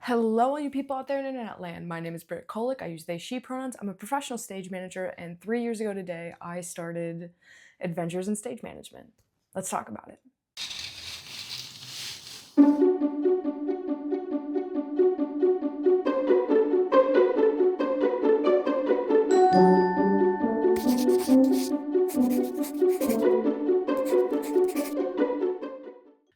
Hello, all you people out there in internet land. My name is Britt Kolick. I use they, she pronouns. I'm a professional stage manager, and 3 years ago today, I started Adventures in Stage Management. Let's talk about it.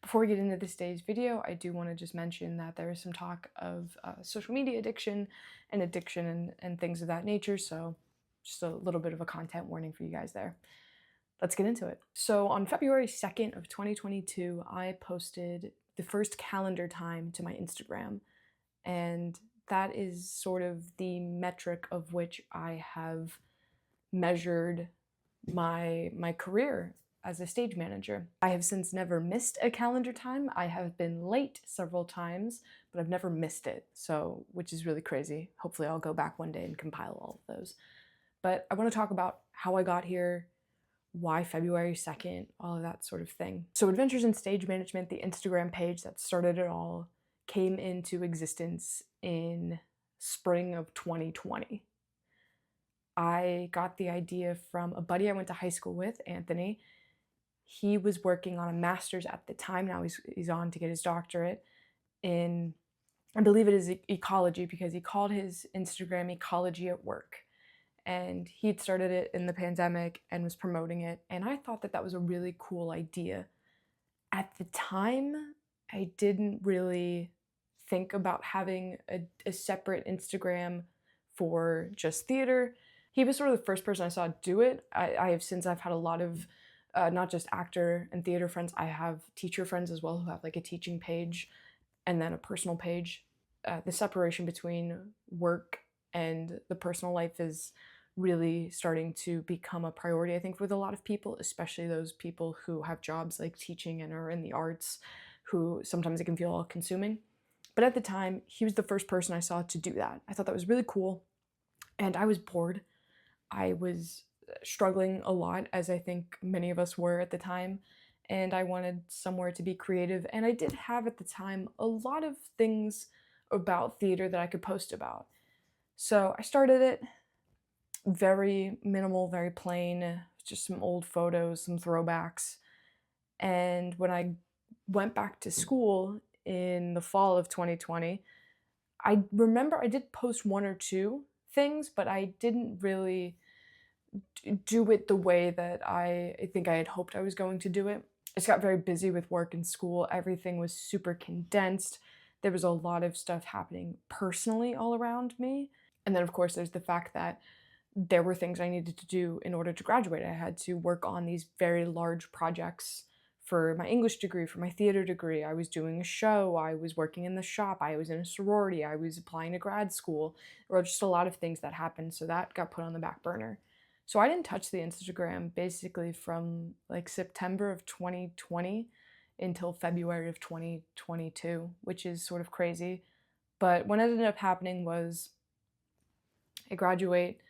Before we get into this day's video, I do want to just mention that there is some talk of social media addiction and things of that nature, so just a little bit of a content warning for you guys there. Let's get into it. So on February 2nd of 2022, I posted the first calendar time to my Instagram, and that is sort of the metric of which I have measured my career as a stage manager. I have since never missed a calendar time. I have been late several times, but I've never missed it, so which is really crazy. Hopefully I'll go back one day and compile all of those. But I want to talk about how I got here, why February 2nd, all of that sort of thing. So Adventures in Stage Management, the Instagram page that started it all, came into existence in spring of 2020. I got the idea from a buddy I went to high school with, Anthony. He was working on a master's at the time. Now he's on to get his doctorate in, I believe it is ecology, because he called his Instagram Ecology at Work. And he'd started it in the pandemic and was promoting it. And I thought that that was a really cool idea. At the time, I didn't really think about having a separate Instagram for just theater. He was sort of the first person I saw do it. I've had a lot of not just actor and theater friends, I have teacher friends as well who have like a teaching page and then a personal page. The separation between work and the personal life is really starting to become a priority, I think, with a lot of people, especially those people who have jobs like teaching and are in the arts, who sometimes it can feel all consuming. But at the time, he was the first person I saw to do that. I thought that was really cool, and I was bored. I was struggling a lot, as I think many of us were at the time, and I wanted somewhere to be creative. And I did have at the time a lot of things about theater that I could post about. So I started it very minimal, very plain, just some old photos, some throwbacks. And when I went back to school in the fall of 2020, I remember I did post one or two things, but I didn't really do it the way that I think I had hoped I was going to do it. I just got very busy with work and school. Everything was super condensed. There was a lot of stuff happening personally all around me. And then, of course, there's the fact that there were things I needed to do in order to graduate. I had to work on these very large projects for my English degree, for my theater degree. I was doing a show, I was working in the shop, I was in a sorority, I was applying to grad school. There were just a lot of things that happened, so that got put on the back burner. So I didn't touch the Instagram basically from like September of 2020 until February of 2022, which is sort of crazy. But what ended up happening was I graduate,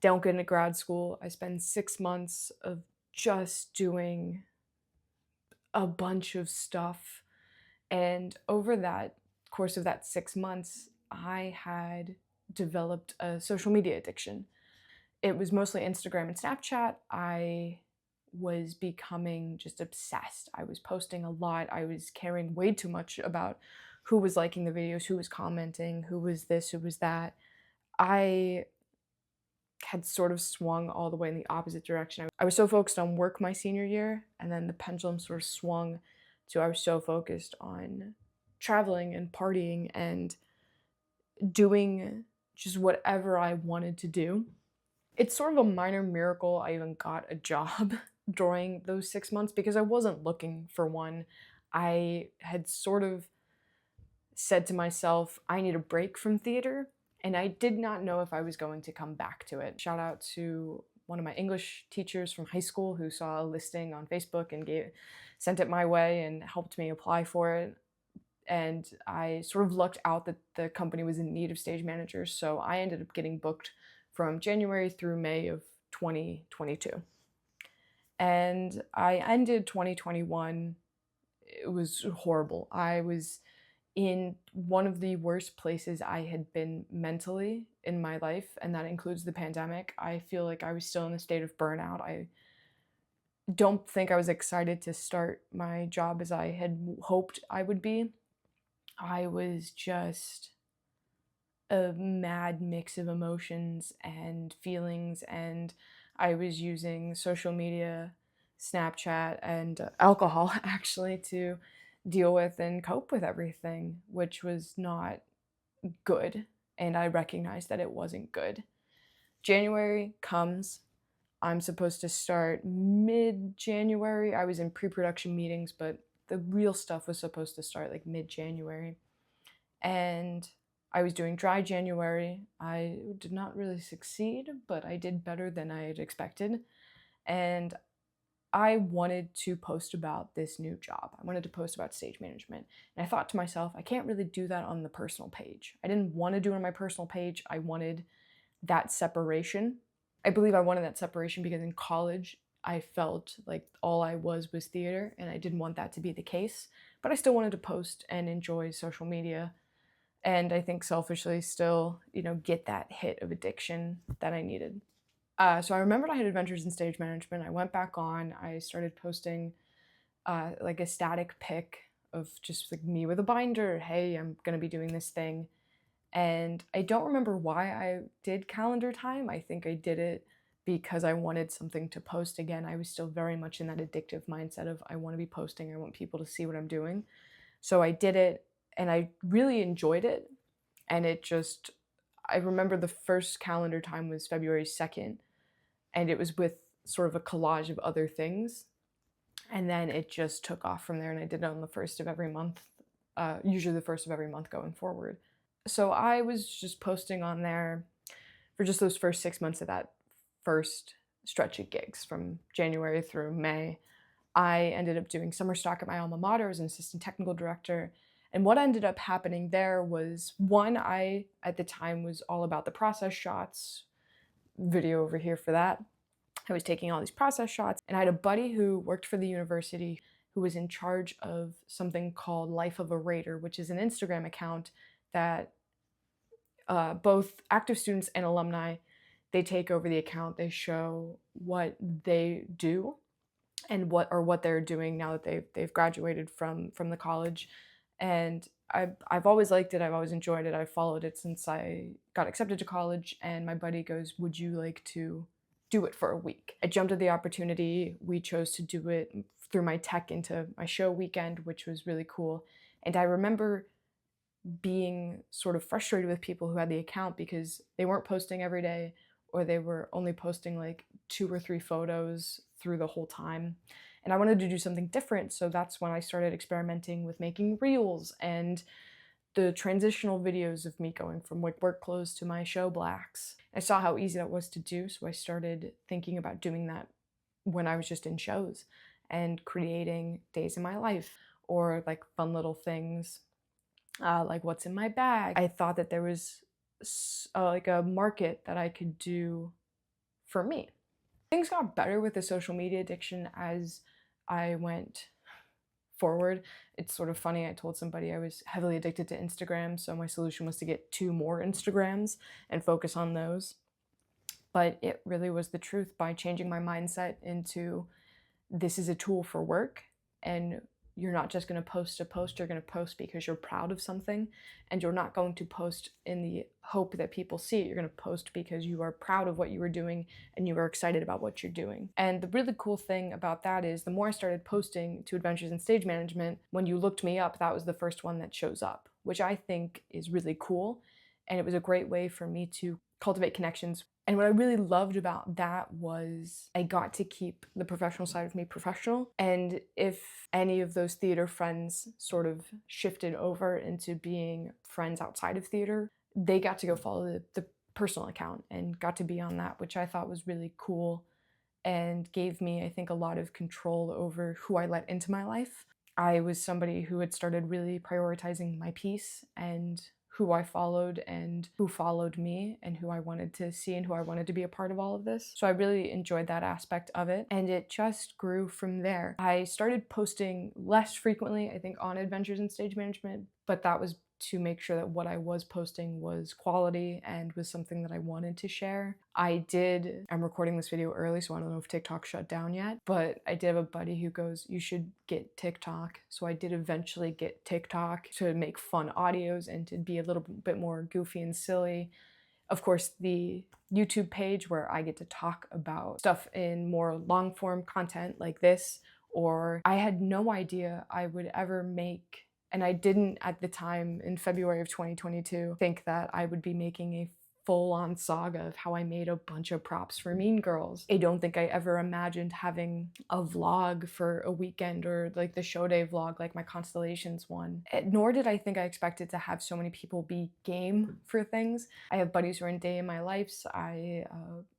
don't get into grad school. I spend 6 months of just doing a bunch of stuff. And over that course of that 6 months, I had developed a social media addiction. It was mostly Instagram and Snapchat. I was becoming just obsessed. I was posting a lot. I was caring way too much about who was liking the videos, who was commenting, who was this, who was that. I had sort of swung all the way in the opposite direction. I was so focused on work my senior year, and then the pendulum sort of swung to I was so focused on traveling and partying and doing just whatever I wanted to do. It's sort of a minor miracle I even got a job during those 6 months because I wasn't looking for one. I had sort of said to myself, I need a break from theater, and I did not know if I was going to come back to it. Shout out to one of my English teachers from high school who saw a listing on Facebook and sent it my way and helped me apply for it. And I sort of lucked out that the company was in need of stage managers, so I ended up getting booked from January through May of 2022. And I ended 2021, it was horrible. I was in one of the worst places I had been mentally in my life, and that includes the pandemic. I feel like I was still in a state of burnout. I don't think I was excited to start my job as I had hoped I would be. I was just a mad mix of emotions and feelings, and I was using social media, Snapchat, and alcohol actually to deal with and cope with everything, which was not good. And I recognized that it wasn't good. January comes. I'm supposed to start mid January. I was in pre production meetings, but the real stuff was supposed to start like mid January. And I was doing dry January. I did not really succeed, but I did better than I had expected. And I wanted to post about this new job. I wanted to post about stage management. And I thought to myself, I can't really do that on the personal page. I didn't want to do it on my personal page. I wanted that separation. I believe I wanted that separation because in college, I felt like all I was theater, and I didn't want that to be the case. But I still wanted to post and enjoy social media, and I think selfishly still, get that hit of addiction that I needed. So I remembered I had adventures in stage management. I went back on. I started posting like a static pic of just like me with a binder. Hey, I'm gonna be doing this thing, and I don't remember why I did calendar time. I think I did it because I wanted something to post again. I was still very much in that addictive mindset of I want to be posting. I want people to see what I'm doing. So I did it, and I really enjoyed it. And I remember the first calendar time was February 2nd, and it was with sort of a collage of other things. And then it just took off from there, and I did it on the first of every month, usually the first of every month going forward. So I was just posting on there for just those first 6 months of that first stretch of gigs from January through May. I ended up doing summer stock at my alma mater as an assistant technical director. And what ended up happening there was one, I at the time was all about the process shots, video over here for that. I was taking all these process shots, and I had a buddy who worked for the university who was in charge of something called Life of a Raider, which is an Instagram account that both active students and alumni, they take over the account. They show what they do and what they're doing now that they've graduated from the college. And I've always liked it. I've always enjoyed it. I've followed it since I got accepted to college. And my buddy goes, "Would you like to do it for a week?" I jumped at the opportunity. We chose to do it through my tech into my show weekend, which was really cool. And I remember being sort of frustrated with people who had the account because they weren't posting every day, or they were only posting like 2 or 3 photos through the whole time. And I wanted to do something different, so that's when I started experimenting with making reels and the transitional videos of me going from like work clothes to my show blacks. I saw how easy that was to do, so I started thinking about doing that when I was just in shows and creating days in my life or like fun little things, like what's in my bag. I thought that there was like a market that I could do for me. Things got better with the social media addiction as I went forward. It's sort of funny. I told somebody I was heavily addicted to Instagram, so my solution was to get 2 more Instagrams and focus on those. But it really was the truth by changing my mindset into this is a tool for work, and you're not just going to post a post, you're going to post because you're proud of something, and you're not going to post in the hope that people see it. You're going to post because you are proud of what you were doing and you are excited about what you're doing. And the really cool thing about that is the more I started posting to Adventures in Stage Management, when you looked me up, that was the first one that shows up, which I think is really cool. And it was a great way for me to cultivate connections. And what I really loved about that was I got to keep the professional side of me professional. And if any of those theater friends sort of shifted over into being friends outside of theater, they got to go follow the personal account and got to be on that, which I thought was really cool and gave me, I think, a lot of control over who I let into my life. I was somebody who had started really prioritizing my peace and who I followed and who followed me and who I wanted to see and who I wanted to be a part of all of this. So I really enjoyed that aspect of it, and it just grew from there. I started posting less frequently, I think, on adventures in stage management, but that was to make sure that what I was posting was quality and was something that I wanted to share. I'm recording this video early, so I don't know if TikTok shut down yet, but I did have a buddy who goes, you should get TikTok. So I did eventually get TikTok to make fun audios and to be a little bit more goofy and silly. Of course, the YouTube page where I get to talk about stuff in more long form content like this, or I had no idea I would ever make, and I didn't at the time in February of 2022 think that I would be making a full-on saga of how I made a bunch of props for Mean Girls. I don't think I ever imagined having a vlog for a weekend, or like the show day vlog like my Constellations one. Nor did I think I expected to have so many people be game for things. I have buddies who are in day in my lives. I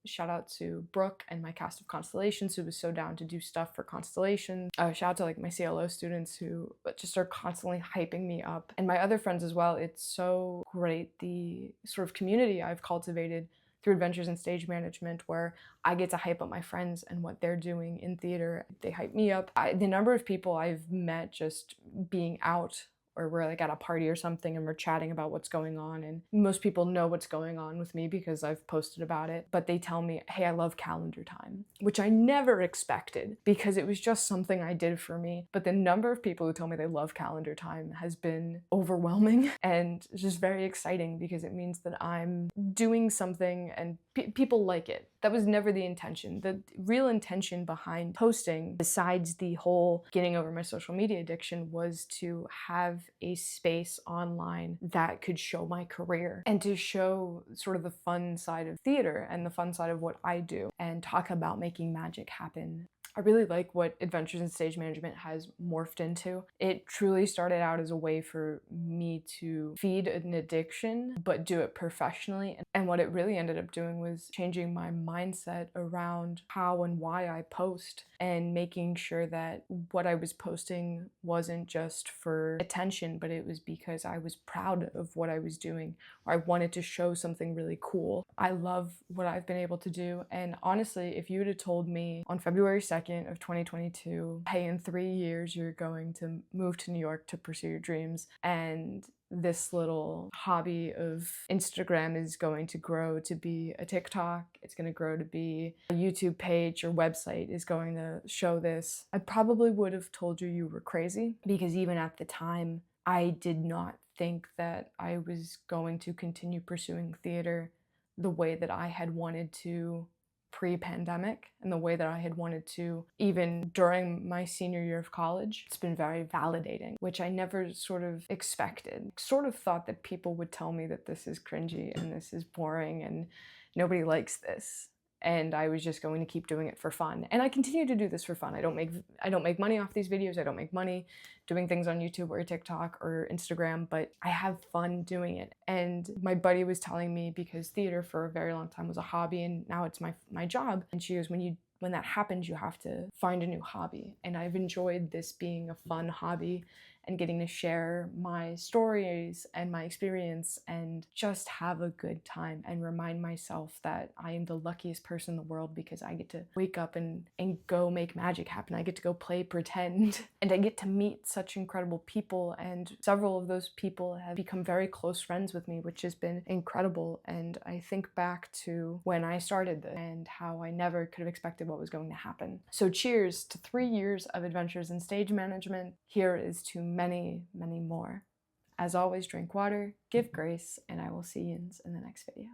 shout out to Brooke and my cast of Constellations, who was so down to do stuff for Constellations. Shout out to like my CLO students who just are constantly hyping me up, and my other friends as well. It's so great, the sort of community I've cultivated through Adventures in Stage Management, where I get to hype up my friends and what they're doing in theater. They hype me up. The number of people I've met just being out, or we're like at a party or something and we're chatting about what's going on, and most people know what's going on with me because I've posted about it, but they tell me, hey, I love calendar time, which I never expected because it was just something I did for me. But the number of people who tell me they love calendar time has been overwhelming, and it's just very exciting because it means that I'm doing something and people like it. That was never the intention. The real intention behind posting, besides the whole getting over my social media addiction, was to have a space online that could show my career and to show sort of the fun side of theater and the fun side of what I do and talk about making magic happen. I really like what Adventures in Stage Management has morphed into. It truly started out as a way for me to feed an addiction, but do it professionally. And what it really ended up doing was changing my mindset around how and why I post, and making sure that what I was posting wasn't just for attention, but it was because I was proud of what I was doing, or I wanted to show something really cool. I love what I've been able to do, and honestly, if you would have told me on February 2nd of 2022, hey, in 3 years you're going to move to New York to pursue your dreams, and this little hobby of Instagram is going to grow to be a TikTok, it's going to grow to be a YouTube page, your website is going to show this, I probably would have told you were crazy, because even at the time, I did not think that I was going to continue pursuing theater the way that I had wanted to pre-pandemic, and the way that I had wanted to even during my senior year of college. It's been very validating, which I never sort of expected. Sort of thought that people would tell me that this is cringy and this is boring and nobody likes this, and I was just going to keep doing it for fun. And I continue to do this for fun. I don't make money off these videos. I don't make money doing things on YouTube or TikTok or Instagram, but I have fun doing it. And my buddy was telling me, because theater for a very long time was a hobby and now it's my job, and she goes, when that happens, you have to find a new hobby. And I've enjoyed this being a fun hobby and getting to share my stories and my experience and just have a good time and remind myself that I am the luckiest person in the world, because I get to wake up and go make magic happen. I get to go play pretend and I get to meet such incredible people, and several of those people have become very close friends with me, which has been incredible. And I think back to when I started this and how I never could have expected what was going to happen. So cheers to 3 years of Adventures in Stage Management. Here is to many, many more. As always, drink water, give grace, and I will see you in the next video.